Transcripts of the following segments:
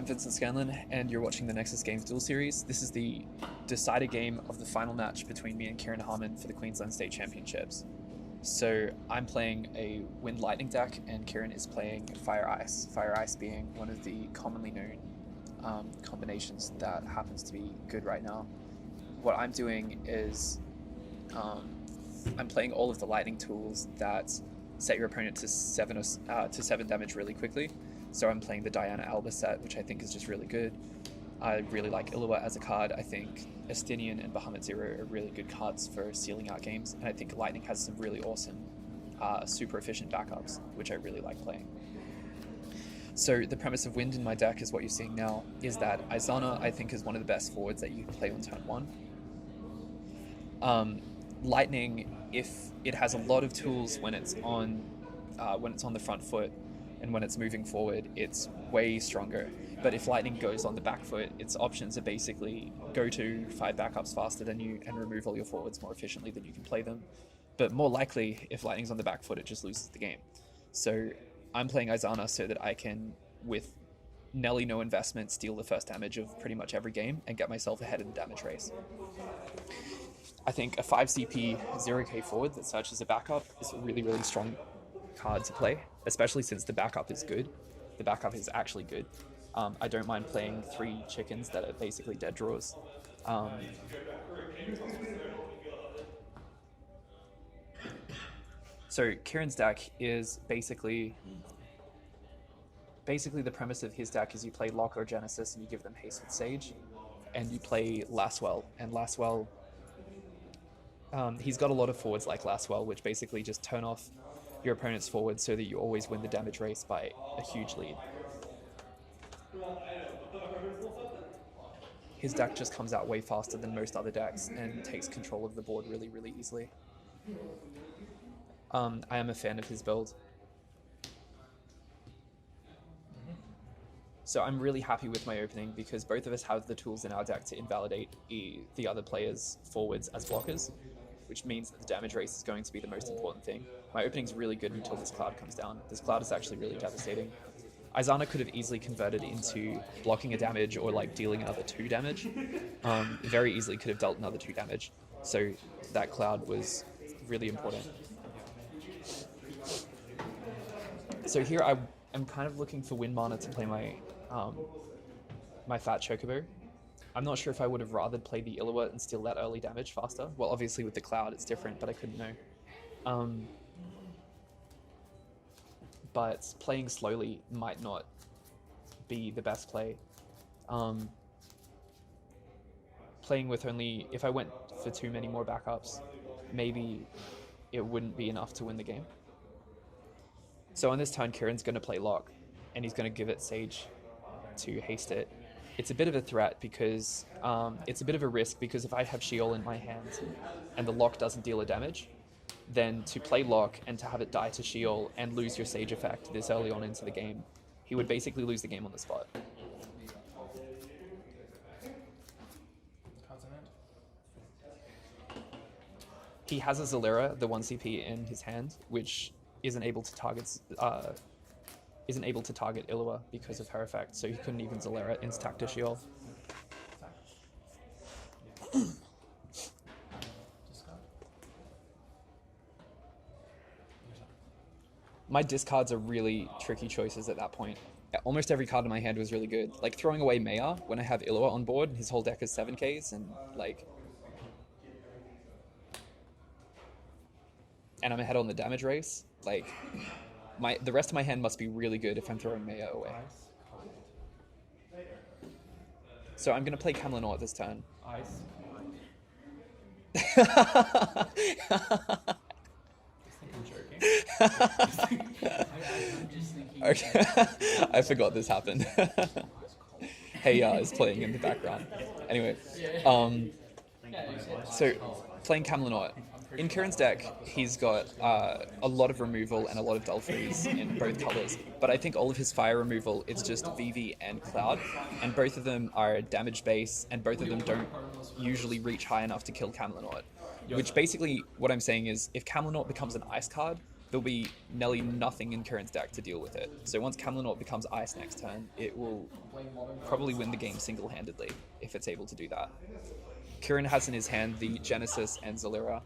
Vincent Scanlan, and you're watching the Nexus Games Duel Series. This is the decider game of the final match between me and Kieran Harmon for the Queensland State Championships. So I'm playing a Wind Lightning deck, and Kieran is playing Fire Ice. Fire Ice being one of the commonly known combinations that happens to be good right now. What I'm doing is I'm playing all of the lightning tools that set your opponent to 7 damage really quickly. So I'm playing the Diana Alba set, which I think is just really good. I really like Illawa as a card. I think Estinian and Bahamut Zero are really good cards for sealing out games, and I think Lightning has some really awesome, super efficient backups, which I really like playing. So the premise of Wind in my deck is what you're seeing now, is that Izana, I think, is one of the best forwards that you can play on turn 1. Lightning, if it has a lot of tools when it's on the front foot, and when it's moving forward, it's way stronger. But if Lightning goes on the back foot, its options are basically go to 5 backups faster than you and remove all your forwards more efficiently than you can play them. But more likely, if Lightning's on the back foot, it just loses the game. So I'm playing Izana so that I can, with nearly no investment, steal the first damage of pretty much every game and get myself ahead in the damage race. I think a 5CP 0k forward that searches a backup is a really, really strong card to play, especially since the backup is good. The backup is actually good. I don't mind playing 3 chickens that are basically dead draws. So Kieran's deck is basically the premise of his deck is you play Locke or Genesis and you give them haste with Sage, and you play Laswell. And Laswell, he's got a lot of forwards like Laswell, which basically just turn off your opponent's forward so that you always win the damage race by a huge lead. His deck just comes out way faster than most other decks and takes control of the board really, really easily. I am a fan of his build. So I'm really happy with my opening because both of us have the tools in our deck to invalidate the other player's forwards as blockers, which means that the damage race is going to be the most important thing. My opening's really good until this cloud comes down. This cloud is actually really devastating. Izana could have easily converted into blocking a damage or like dealing another 2 damage. Very easily could have dealt another 2 damage. So that cloud was really important. So here I'm kind of looking for Wind Mana to play my my Fat Chocobo. I'm not sure if I would have rather played the Illawa and steal that early damage faster. Well, obviously with the cloud it's different, but I couldn't know. But playing slowly might not be the best play. Playing with only, if I went for too many more backups, maybe it wouldn't be enough to win the game. So on this turn, Kieran's going to play Locke, and he's going to give it Sage to haste it. It's a bit of a threat because it's a bit of a risk because if I have Sheol in my hands and the Locke doesn't deal a damage, then to play Locke and to have it die to Sheol and lose your Sage effect this early on into the game, he would basically lose the game on the spot. He has a Zalera, the 1CP in his hand, which isn't able to target Illawa because of her effect, so he couldn't even Zalera it insta-tack to Sheol. My discards are really tricky choices at that point. Almost every card in my hand was really good. Like throwing away Maya when I have Illawa on board, his whole deck is 7Ks, and I'm ahead on the damage race. Like the rest of my hand must be really good if I'm throwing Maya away. So I'm gonna play Camlanort this turn. Ice. Okay, I forgot this happened. Hey Ya is playing in the background. Anyway, so playing Camlanort. In Kieran's deck, he's got a lot of removal and a lot of Dull Freeze in both colors, but I think all of his fire removal is just VV and Cloud, and both of them are damage base, and both of them don't usually reach high enough to kill Camlanort. Which basically, what I'm saying is, if Camlanort becomes an ice card, there'll be nearly nothing in Kieran's deck to deal with it. So once Camelot becomes Ice next turn, it will probably win the game single-handedly if it's able to do that. Kieran has in his hand the Genesis and Zalira,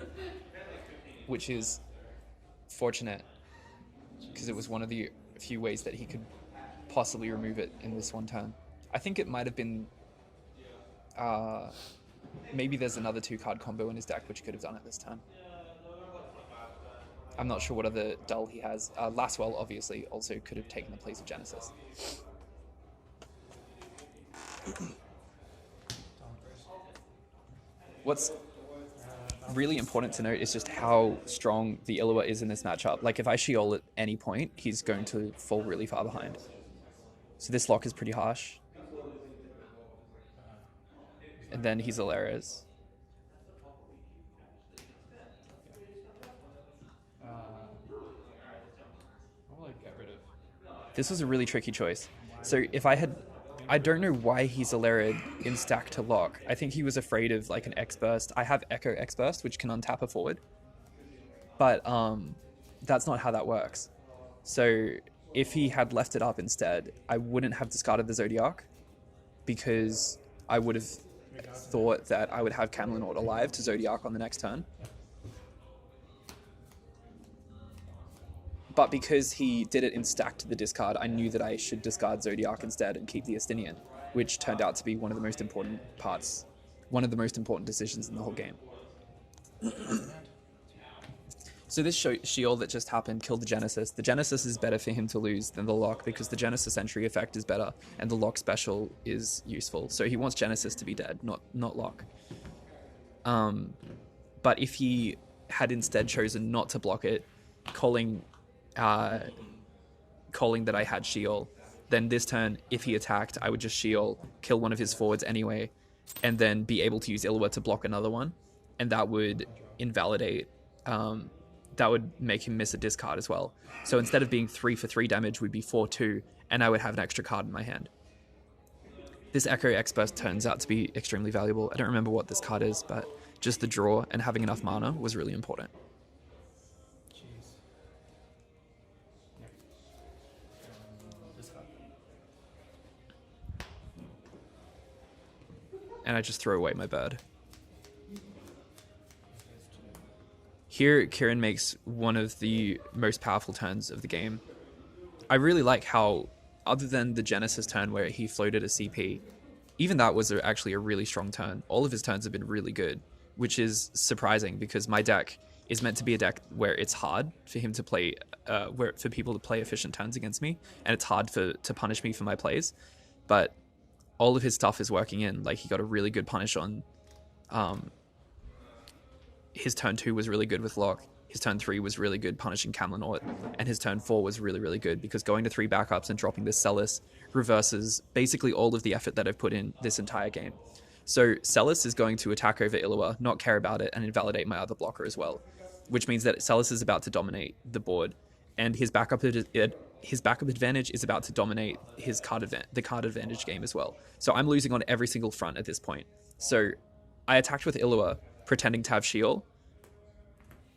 which is fortunate because it was one of the few ways that he could possibly remove it in this one turn. I think it might have been... maybe there's another 2-card combo in his deck which could have done it this turn. I'm not sure what other dull he has. Laswell, obviously, also could have taken the place of Genesis. What's really important to note is just how strong the Illawa is in this matchup. Like, if I Sheol at any point, he's going to fall really far behind. So this Locke is pretty harsh. And then he's Alaris. This was a really tricky choice. So if I had... I don't know why he's Alarid in stack to Locke. I think he was afraid of like an X-Burst. I have Echo X-Burst, which can untap a forward. But that's not how that works. So if he had left it up instead, I wouldn't have discarded the Zodiac because I would have thought that I would have Camelot alive to Zodiac on the next turn. But because he did it in stack to the discard, I knew that I should discard Zodiac instead and keep the Estinian, which turned out to be one of the most important parts, one of the most important decisions in the whole game. So this Sheol that just happened killed the Genesis. The Genesis is better for him to lose than the Locke because the Genesis entry effect is better and the Locke special is useful. So he wants Genesis to be dead, not Locke. But if he had instead chosen not to block it, calling that I had Sheol, then this turn, if he attacked, I would just Sheol, kill one of his forwards anyway, and then be able to use Illawa to block another one, and that would invalidate, that would make him miss a discard as well. So instead of being 3 for 3 damage, we'd be 4-2, and I would have an extra card in my hand. This Echo X-Burst turns out to be extremely valuable. I don't remember what this card is, but just the draw and having enough mana was really important. And I just throw away my bird. Here, Kieran makes one of the most powerful turns of the game. I really like how, other than the Genesis turn where he floated a CP, even that was actually a really strong turn. All of his turns have been really good, which is surprising because my deck is meant to be a deck where it's hard for him to play, for people to play efficient turns against me, and it's hard to punish me for my plays. But all of his stuff is working in. Like, he got a really good punish on... his turn 2 was really good with Locke. His turn 3 was really good punishing Camelot. And his turn 4 was really, really good because going to 3 backups and dropping this Celis reverses basically all of the effort that I've put in this entire game. So Celis is going to attack over Illawa, not care about it, and invalidate my other blocker as well. Which means that Celis is about to dominate the board. And his backup advantage is about to dominate the card advantage game as well. So I'm losing on every single front at this point. So I attacked with Illawa, pretending to have Sheol,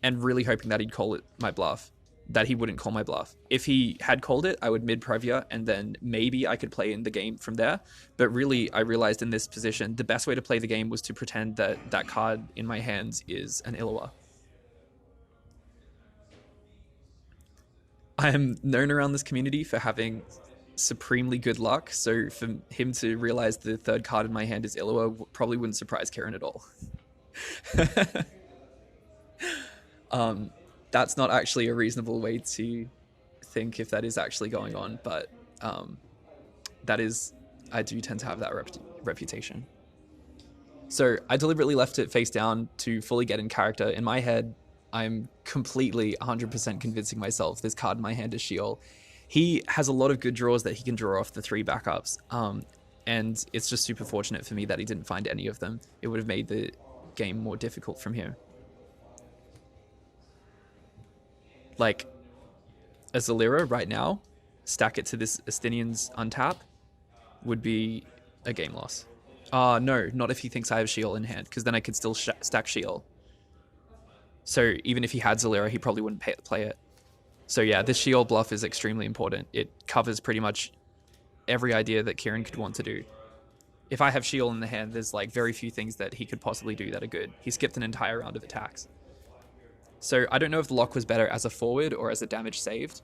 and really hoping that he'd call it my bluff, that he wouldn't call my bluff. If he had called it, I would mid-Previa, and then maybe I could play in the game from there. But really, I realized in this position, the best way to play the game was to pretend that that card in my hands is an Illawa. I am known around this community for having supremely good luck, so for him to realize the third card in my hand is Illawa probably wouldn't surprise Kieran at all. That's not actually a reasonable way to think if that is actually going on, but that is, I do tend to have that reputation. So I deliberately left it face down to fully get in character. In my head, I'm completely 100% convincing myself this card in my hand is Sheol. He has a lot of good draws that he can draw off the 3 backups, and it's just super fortunate for me that he didn't find any of them. It would have made the game more difficult from here. Like, a Zalira right now, stack it to this Estinian's untap, would be a game loss. No, not if he thinks I have Sheol in hand, because then I could still stack Sheol. So even if he had Zalira, he probably wouldn't play it. So yeah, this Sheol bluff is extremely important. It covers pretty much every idea that Kieran could want to do. If I have Sheol in the hand, there's like very few things that he could possibly do that are good. He skipped an entire round of attacks. So I don't know if Locke was better as a forward or as a damage saved.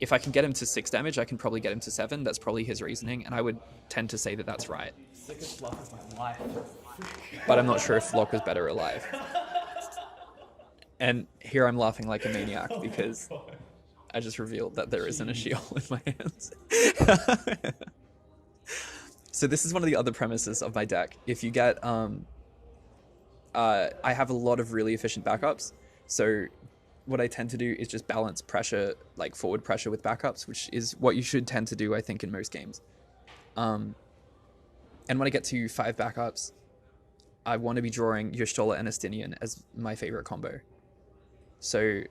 If I can get him to 6 damage, I can probably get him to 7. That's probably his reasoning, and I would tend to say that that's right. Sickest bluff of my life. But I'm not sure if Locke was better alive. And here I'm laughing like a maniac because I just revealed that there isn't a Sheol in my hands. So this is one of the other premises of my deck. If you get, I have a lot of really efficient backups. So what I tend to do is just balance pressure, like forward pressure with backups, which is what you should tend to do, I think, in most games. And when I get to 5 backups, I want to be drawing Y'shtola and Estinian as my favorite combo. So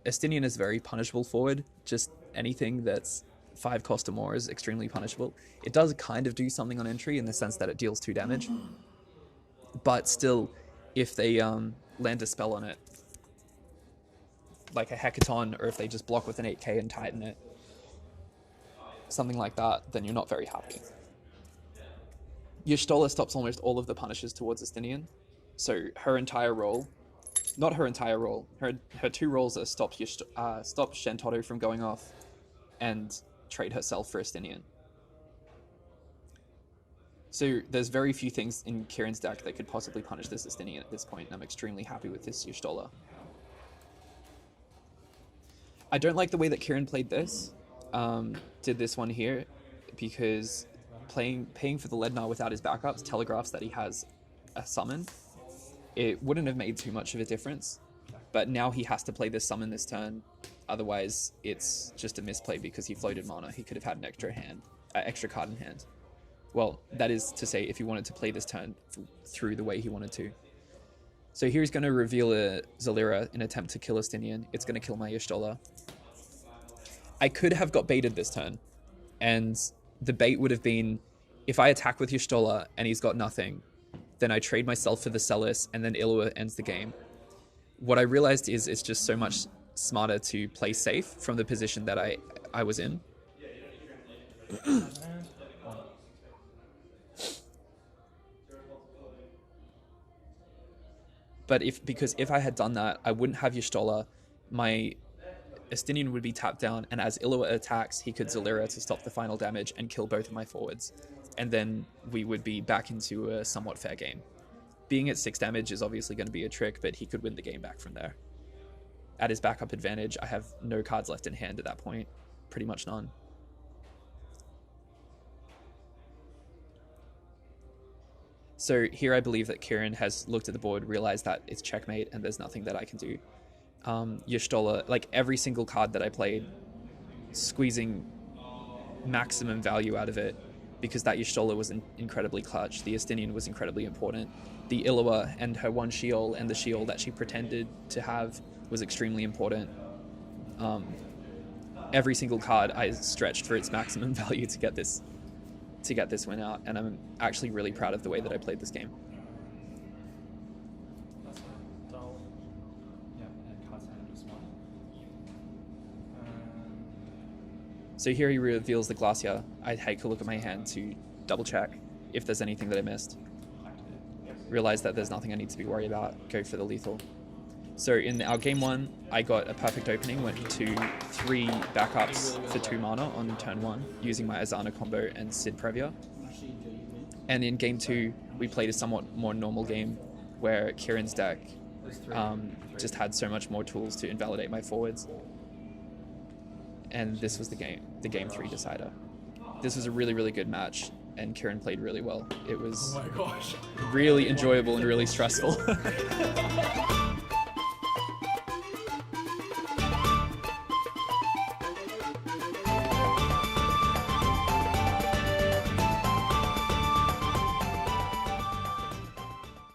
Estinian is very punishable forward. Just anything that's 5 cost or more is extremely punishable. It does kind of do something on entry in the sense that it deals 2 damage. But still, if they land a spell on it, like a Hecaton, or if they just block with an 8k and Titan it, something like that, then you're not very happy. Y'shtola stops almost all of the punishes towards Estinian. So her entire role, not her entire role, her 2 roles are stop Shentoto from going off and trade herself for Estinian. So there's very few things in Kieran's deck that could possibly punish this Estinian at this point, and I'm extremely happy with this Y'shtola. I don't like the way that Kieran played this, did this one here, because paying for the Lednar without his backups telegraphs that he has a summon. It wouldn't have made too much of a difference, but now he has to play this summon this turn, otherwise it's just a misplay because he floated mana. He could have had an extra card in hand. Well, that is to say, if he wanted to play this turn through the way he wanted to. So here he's going to reveal a Zalira in an attempt to kill Estinian. It's going to kill my Y'shtola. I could have got baited this turn, and the bait would have been, if I attack with Y'shtola and he's got nothing, then I trade myself for the Celis, and then Illua ends the game. What I realized is it's just so much smarter to play safe from the position that I was in. But because if I had done that, I wouldn't have Y'shtola, my Estinian would be tapped down, and as Illua attacks, he could Zalira to stop the final damage and kill both of my forwards. And then we would be back into a somewhat fair game. Being at 6 damage is obviously going to be a trick, but he could win the game back from there. At his backup advantage, I have no cards left in hand at that point. Pretty much none. So here I believe that Kieran has looked at the board, realized that it's checkmate, and there's nothing that I can do. Y'shtola, like every single card that I played, squeezing maximum value out of it, because that Y'shtola was incredibly clutch. The Estinian was incredibly important. The Illua and her 1 Sheol and the Sheol that she pretended to have was extremely important. Every single card I stretched for its maximum value to get this win out, and I'm actually really proud of the way that I played this game. So here he reveals the Glacier. I take a look at my hand to double check if there's anything that I missed. Realize that there's nothing I need to be worried about. Go for the lethal. So in our game 1, I got a perfect opening, went to 3 backups for 2 mana on turn 1, using my Azana combo and Sid Previa. And in game 2, we played a somewhat more normal game, where Kieran's deck just had so much more tools to invalidate my forwards. And this was the game 3 decider. This was a really, really good match, and Kieran played really well. It was really enjoyable and really stressful.